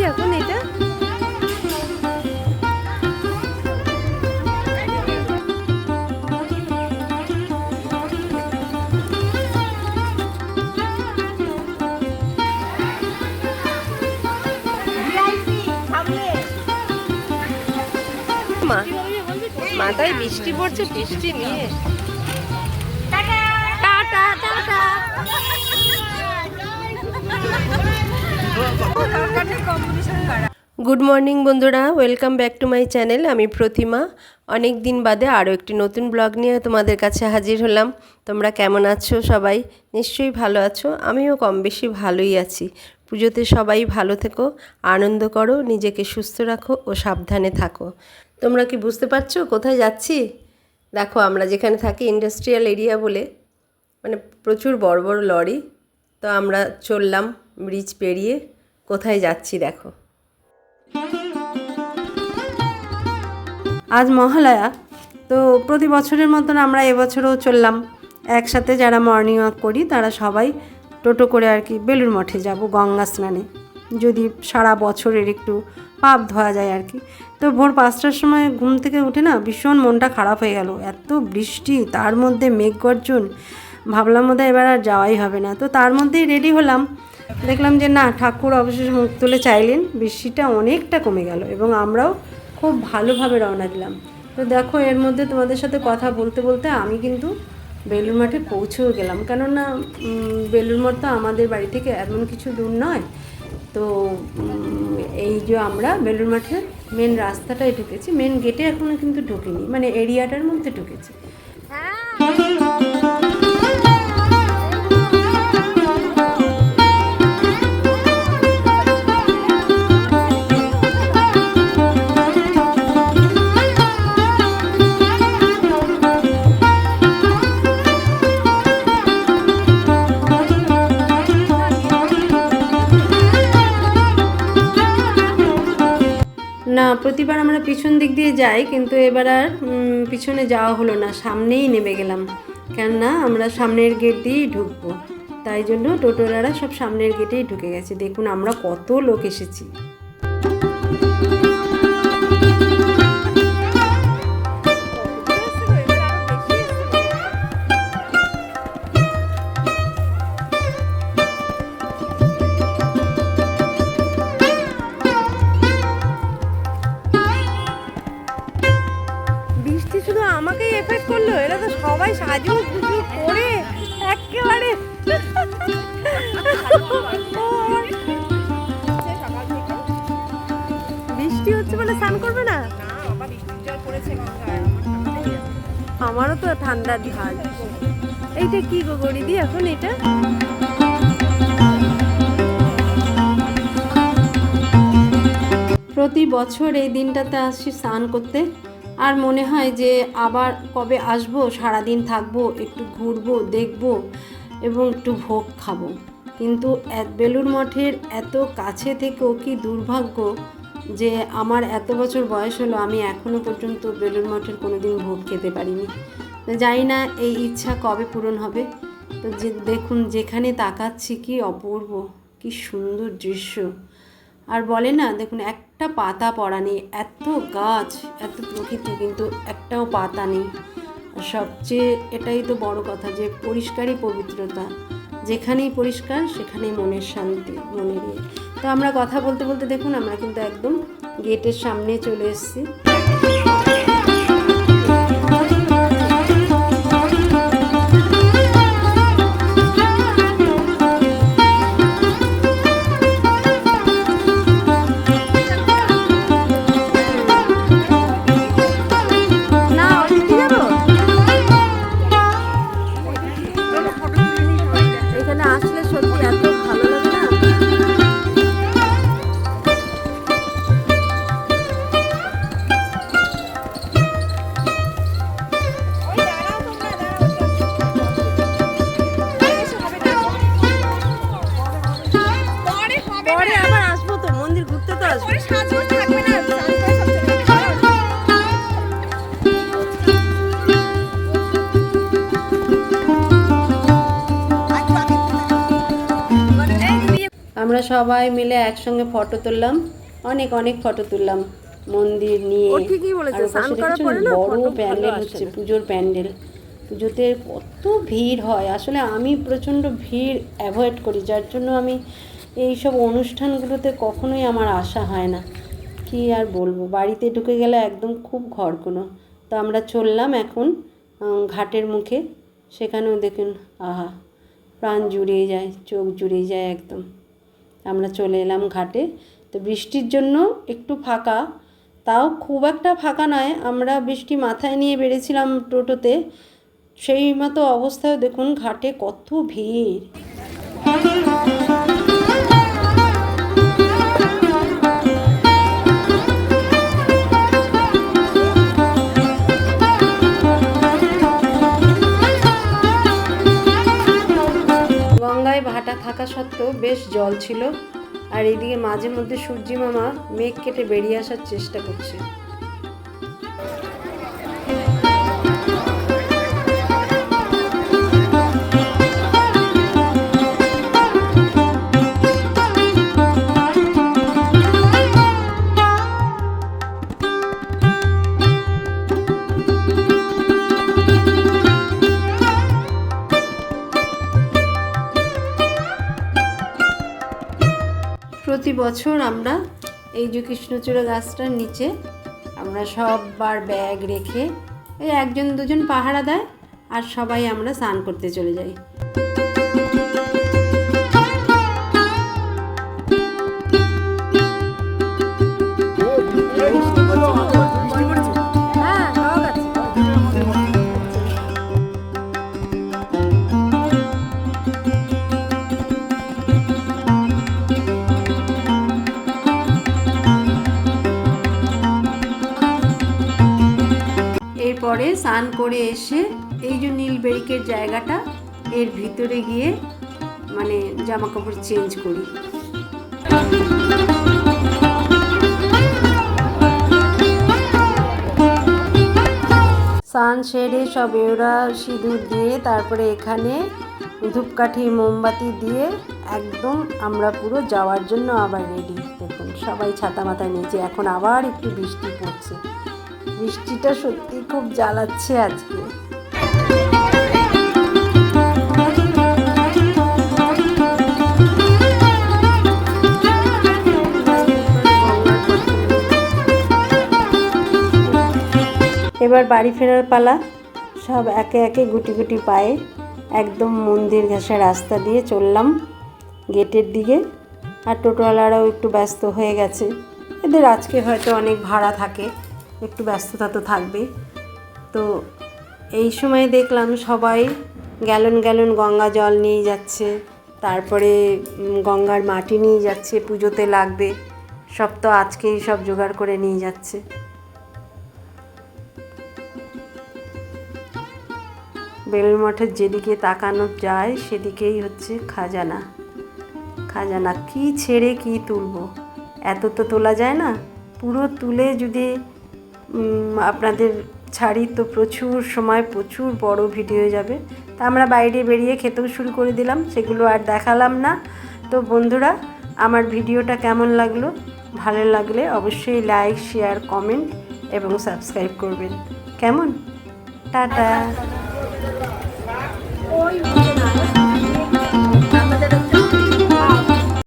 এখন এটা মাথায় বৃষ্টি পড়ছে, বৃষ্টি নিয়ে গুড মর্নিং বন্ধুরা, welcome back to my channel. আমি প্রতিমা। অনেক দিন বাদে আরও একটি নতুন ব্লগ নিয়ে তোমাদের কাছে হাজির হলাম। তোমরা কেমন আছো? সবাই নিশ্চয়ই ভালো আছো। আমিও কম বেশি ভালোই আছি। পুজোতে সবাই ভালো থেকো, আনন্দ করো, নিজেকে সুস্থ রাখো ও সাবধানে থাকো। তোমরা কি বুঝতে পারছো কোথায় যাচ্ছি? দেখো, আমরা যেখানে থাকি ইন্ডাস্ট্রিয়াল এরিয়া বলে, মানে প্রচুর বড় বড় লরি। তো আমরা চললাম ব্রিজ পেরিয়ে। কোথায় যাচ্ছি দেখো। আজ মহালয়া, তো প্রতি বছরের মতন আমরা এবছরও চললাম একসাথে। যারা মর্নিং ওয়াক করি তারা সবাই টোটো করে আর কি বেলুড় মঠে যাব গঙ্গা স্নানে, যদি সারা বছরের একটু পাপ ধোয়া যায় আর কি। তো ভোর 5টার সময় ঘুম থেকে উঠে না ভীষণ মনটা খারাপ হয়ে গেল। এত বৃষ্টি, তার মধ্যে মেঘ গর্জন। ভাবলাম বোধহয় এবার আর যাওয়াই হবে না। তো তার মধ্যেই রেডি হলাম। দেখলাম যে না, ঠাকুর অবশেষে মুখ তুলে চাইলেন। বৃষ্টিটা অনেকটা কমে গেল এবং আমরাও খুব ভালোভাবে রওনা দিলাম। তো দেখো, এর মধ্যে তোমাদের সাথে কথা বলতে বলতে আমি কিন্তু বেলুড় মঠে পৌঁছেও গেলাম। কেননা বেলুড় মঠ তো আমাদের বাড়ি থেকে এমন কিছু দূর নয়। তো এই যে আমরা বেলুড় মঠের মেন রাস্তাটায় ঢুকেছি, মেন গেটে এখনও কিন্তু ঢুকিনি, মানে এরিয়াটার মধ্যে ঢুকেছি। না, প্রতিবার আমরা পিছন দিক দিয়ে যাই, কিন্তু এবার আর পিছনে যাওয়া হলো না, সামনেই নেমে গেলাম। কেননা আমরা সামনের গেট দিয়েই ঢুকবো, তাই জন্য টোটোলারা সব সামনের গেটেই ঢুকে গেছে। দেখুন আমরা কত লোক এসেছি। আমাকেই এফেক্ট করলো, এরা তো সবাই সাজু গুজু করে একেবারে। বৃষ্টি হচ্ছে বলে স্নান করবে না? আমারও তো ঠান্ডার ঢাল। এইটা কি গো গড়িদি এখন? এটা প্রতি বছর এই দিনটাতে আসছি স্নান করতে, আর মনে হয় যে আবার কবে আসবো, সারাদিন থাকবো, একটু ঘুরবো, দেখবো এবং একটু ভোগ খাবো। কিন্তু বেলুড় মঠের এত কাছে থেকেও কি দুর্ভাগ্য যে আমার এত বছর বয়স হলো, আমি এখনও পর্যন্ত বেলুড় মঠের কোনো দিন ভোগ খেতে পারিনি। জানি না এই ইচ্ছা কবে পূরণ হবে। তো যে দেখুন, যেখানে তাকাচ্ছি কি অপূর্ব, কি সুন্দর দৃশ্য। আর বলে না, দেখুন একটা পাতা পড়া নেই, এত গাছ, এত প্রকৃতি, কিন্তু একটাও পাতা নেই। আর সবচেয়ে এটাই তো বড় কথা যে পরিষ্কারই পবিত্রতা। যেখানেই পরিষ্কার সেখানেই মনের শান্তি, মনের ইয়ে। তো আমরা কথা বলতে বলতে দেখুন আমরা কিন্তু একদম গেটের সামনে চলে এসেছি। আমরা সবাই মিলে একসঙ্গে ফটো তুললাম, অনেক অনেক ফটো তুললাম মন্দির নিয়ে। আর বড় প্যান্ডেল হচ্ছে, পুজোর প্যান্ডেল। পুজোতে কত ভিড় হয়, আসলে আমি প্রচণ্ড ভিড় অ্যাভয়েড করি, যার জন্য আমি এইসব অনুষ্ঠানগুলোতে কখনোই আমার আসা হয় না। কি আর বলবো, বাড়িতে ঢুকে গেলে একদম খুব ঘরকুনো। তো আমরা চললাম এখন ঘাটের মুখে, সেখানেও দেখুন আহা, প্রাণ জুড়িয়ে যায়, চোখ জুড়িয়ে যায় একদম। আমরা চলে এলাম ঘাটে। তো বৃষ্টির জন্য একটু ফাঁকা, তাও খুব একটা ফাঁকা নয়। আমরা বৃষ্টি মাথায় নিয়ে বেরিয়েছিলাম টোটোতে, সেই মতো অবস্থায় দেখুন ঘাটে কত ভিড়। গঙ্গায় ভাটা থাকা সত্ত্বেও বেশ জল ছিল, আর এদিকে মাঝে মধ্যে সূর্যি মামা মেঘ কেটে বেরিয়ে আসার চেষ্টা করছে। প্রতি বছর আমরা এই যে কৃষ্ণচূড়া গাছটার নিচে আমরা সববার ব্যাগ রেখে, এই একজন দুজন পাহারা দেয়, আর সবাই আমরা স্নান করতে চলে যাই। এরপরে স্নান করে এসে এই যে নীল ব্যারিকেড জায়গাটা, এর ভিতরে গিয়ে মানে জামা কাপড় চেঞ্জ করি। স্নান সেরে সব এওরা সিঁদুর দিয়ে তারপরে এখানে ধূপকাঠি মোমবাতি দিয়ে একদম আমরা পুরো যাওয়ার জন্য আবার রেডি। দেখুন সবাই ছাতা মাথায় নিয়েছে, এখন আবার একটু বৃষ্টি পড়ছে। বৃষ্টিটা সত্যি খুব জ্বালাচ্ছে আজকে। এবার বাড়ি ফেরার পালা। সব একে একে গুটি গুটি পায়ে একদম মন্দির ঘেঁষা রাস্তা দিয়ে চললাম গেটের দিকে। আর টোটোওয়ালারাও একটু ব্যস্ত হয়ে গেছে, এদের আজকে হয়তো অনেক ভাড়া থাকে, একটু ব্যস্ততা তো থাকবেই। তো এই সময় দেখলাম সবাই গ্যালন গ্যালন গঙ্গা জল নিয়ে যাচ্ছে, তারপরে গঙ্গার মাটি নিয়ে যাচ্ছে, পুজোতে লাগবে সব, তো আজকেই সব জোগাড় করে নিয়ে যাচ্ছে। বেলুড় মঠের যেদিকে তাকানো যায় সেদিকেই হচ্ছে খাজানা। খাজানা কি ছেড়ে কি তুলবো, এত তো তোলা যায় না। পুরো তুলে যদি আপনাদের ছাড়ি তো প্রচুর সময়, প্রচুর বড় ভিডিও যাবে। তা আমরা বাইরে বেরিয়ে খেতেও শুরু করে দিলাম, সেগুলো আর দেখালাম না। তো বন্ধুরা, আমার ভিডিওটা কেমন লাগলো, ভালো লাগলে অবশ্যই লাইক, শেয়ার, কমেন্ট এবং সাবস্ক্রাইব করবেন। কেমন? টাটা।